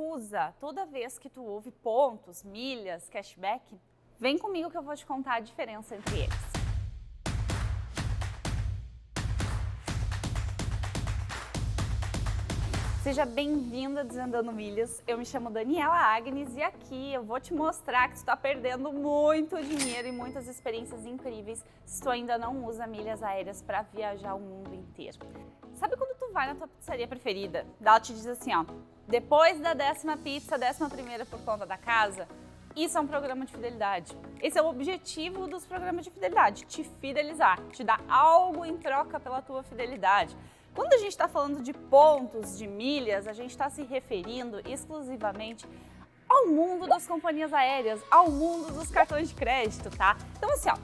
confusa toda vez que tu ouve pontos, milhas, cashback? Vem comigo que eu vou te contar a diferença entre eles. Seja bem-vinda a Desvendando Milhas, eu me chamo Daniela Agnes e aqui eu vou te mostrar que tu está perdendo muito dinheiro e muitas experiências incríveis se tu ainda não usa milhas aéreas para viajar o mundo inteiro. Sabe quando tu vai na tua pizzaria preferida, ela te diz assim, ó, depois da 10ª pizza, 11ª por conta da casa? Isso é um programa de fidelidade. Esse é o objetivo dos programas de fidelidade, te fidelizar, te dar algo em troca pela tua fidelidade. Quando a gente está falando de pontos, de milhas, a gente está se referindo exclusivamente ao mundo das companhias aéreas, ao mundo dos cartões de crédito, tá? Então assim, ó,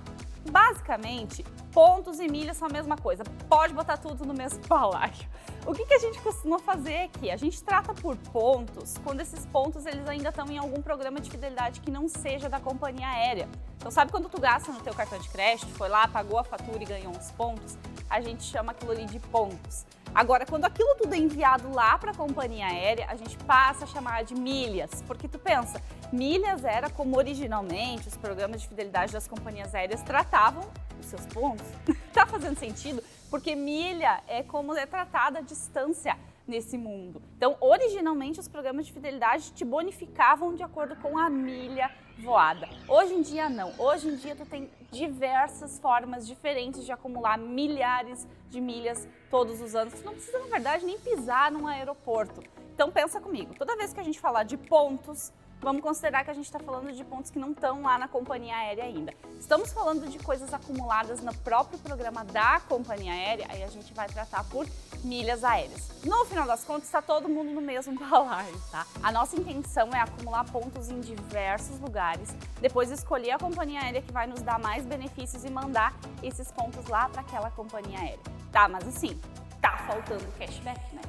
basicamente, pontos e milhas são a mesma coisa, pode botar tudo no mesmo balaio. O que a gente costuma fazer aqui? A gente trata por pontos quando esses pontos eles ainda estão em algum programa de fidelidade que não seja da companhia aérea. Então sabe quando tu gasta no teu cartão de crédito, foi lá, pagou a fatura e ganhou uns pontos? A gente chama aquilo ali de pontos. Agora, quando aquilo tudo é enviado lá para a companhia aérea, a gente passa a chamar de milhas, porque tu pensa, milhas era como originalmente os programas de fidelidade das companhias aéreas tratavam os seus pontos. Tá fazendo sentido? Porque milha é como é tratada a distância nesse mundo. Então, originalmente, os programas de fidelidade te bonificavam de acordo com a milha voada. Hoje em dia, não. Hoje em dia, tu tem diversas formas diferentes de acumular milhares de milhas todos os anos. Tu não precisa, na verdade, nem pisar num aeroporto. Então, pensa comigo. Toda vez que a gente falar de pontos, vamos considerar que a gente está falando de pontos que não estão lá na companhia aérea ainda. Estamos falando de coisas acumuladas no próprio programa da companhia aérea, aí a gente vai tratar por milhas aéreas. No final das contas, está todo mundo no mesmo balaio, tá? A nossa intenção é acumular pontos em diversos lugares, depois escolher a companhia aérea que vai nos dar mais benefícios e mandar esses pontos lá para aquela companhia aérea. Tá, mas assim, tá faltando cashback, né?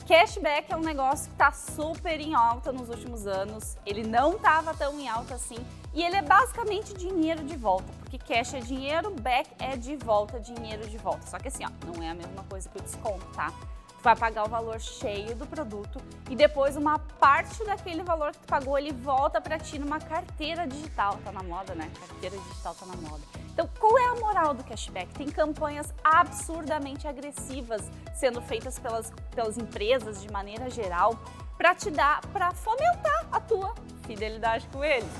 Cashback é um negócio que está super em alta nos últimos anos, ele não estava tão em alta assim e ele é basicamente dinheiro de volta, porque cash é dinheiro, back é de volta, dinheiro de volta. Só que assim, ó, não é a mesma coisa que o desconto, tá? Tu vai pagar o valor cheio do produto e depois uma parte daquele valor que tu pagou ele volta para ti numa carteira digital. Tá na moda, né? Carteira digital tá na moda. Então, qual é a moral do cashback? Tem campanhas absurdamente agressivas sendo feitas pelas empresas de maneira geral para fomentar a tua fidelidade com eles.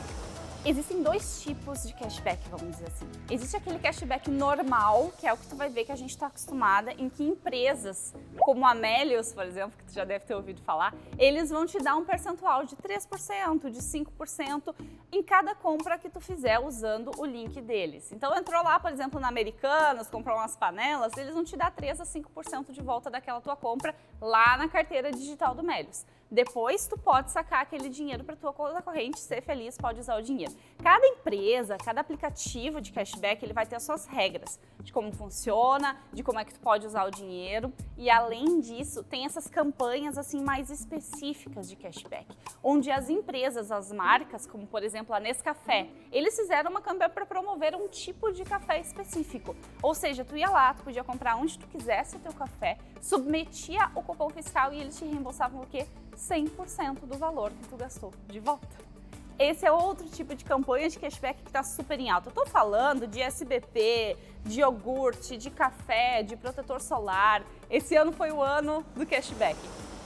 Existem dois tipos de cashback, vamos dizer assim. Existe aquele cashback normal, que é o que tu vai ver que a gente está acostumada, em que empresas, como a Melios, por exemplo, que tu já deve ter ouvido falar, eles vão te dar um percentual de 3%, de 5% em cada compra que tu fizer usando o link deles. Então entrou lá, por exemplo, na Americanas, comprou umas panelas, eles vão te dar 3 a 5% de volta daquela tua compra lá na carteira digital do Melios. Depois, tu pode sacar aquele dinheiro para tua conta corrente, ser feliz, pode usar o dinheiro. Cada empresa, cada aplicativo de cashback, ele vai ter as suas regras de como funciona, de como é que tu pode usar o dinheiro. E além disso, tem essas campanhas assim mais específicas de cashback, onde as empresas, as marcas, como por exemplo a Nescafé, eles fizeram uma campanha para promover um tipo de café específico. Ou seja, tu ia lá, tu podia comprar onde tu quisesse o teu café, submetia o cupom fiscal e eles te reembolsavam o quê? 100% do valor que tu gastou de volta. Esse é outro tipo de campanha de cashback que está super em alta. Eu tô falando de SBP, de iogurte, de café, de protetor solar. Esse ano foi o ano do cashback.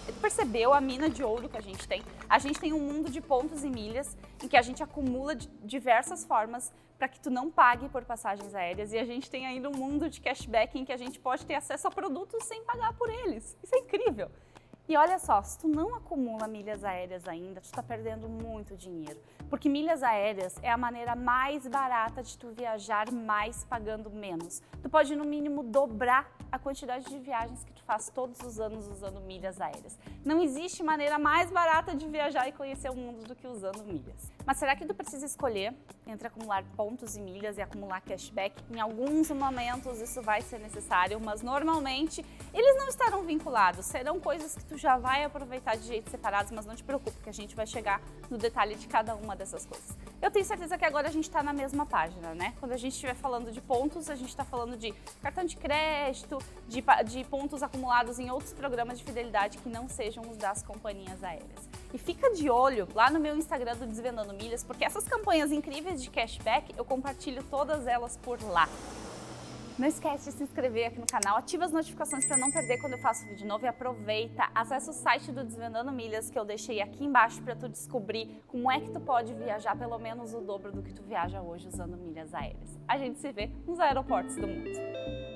Tu percebeu a mina de ouro que a gente tem? A gente tem um mundo de pontos e milhas em que a gente acumula de diversas formas para que tu não pague por passagens aéreas e a gente tem ainda um mundo de cashback em que a gente pode ter acesso a produtos sem pagar por eles. Isso é incrível! E olha só, se tu não acumula milhas aéreas ainda, tu está perdendo muito dinheiro. Porque milhas aéreas é a maneira mais barata de tu viajar mais pagando menos. Tu pode, no mínimo, dobrar a quantidade de viagens que tu faz todos os anos usando milhas aéreas. Não existe maneira mais barata de viajar e conhecer o mundo do que usando milhas. Mas será que tu precisa escolher entre acumular pontos e milhas e acumular cashback? Em alguns momentos isso vai ser necessário, mas normalmente eles não estarão vinculados. Serão coisas que tu já vai aproveitar de jeitos separados, mas não te preocupe que a gente vai chegar no detalhe de cada uma dessas coisas. Eu tenho certeza que agora a gente está na mesma página, né? Quando a gente estiver falando de pontos, a gente está falando de cartão de crédito, de pontos acumulados em outros programas de fidelidade que não sejam os das companhias aéreas. E fica de olho lá no meu Instagram do Desvendando Milhas, porque essas campanhas incríveis de cashback, eu compartilho todas elas por lá. Não esquece de se inscrever aqui no canal, ativa as notificações para não perder quando eu faço vídeo novo e aproveita, acessa o site do Desvendando Milhas que eu deixei aqui embaixo para tu descobrir como é que tu pode viajar pelo menos o dobro do que tu viaja hoje usando milhas aéreas. A gente se vê nos aeroportos do mundo.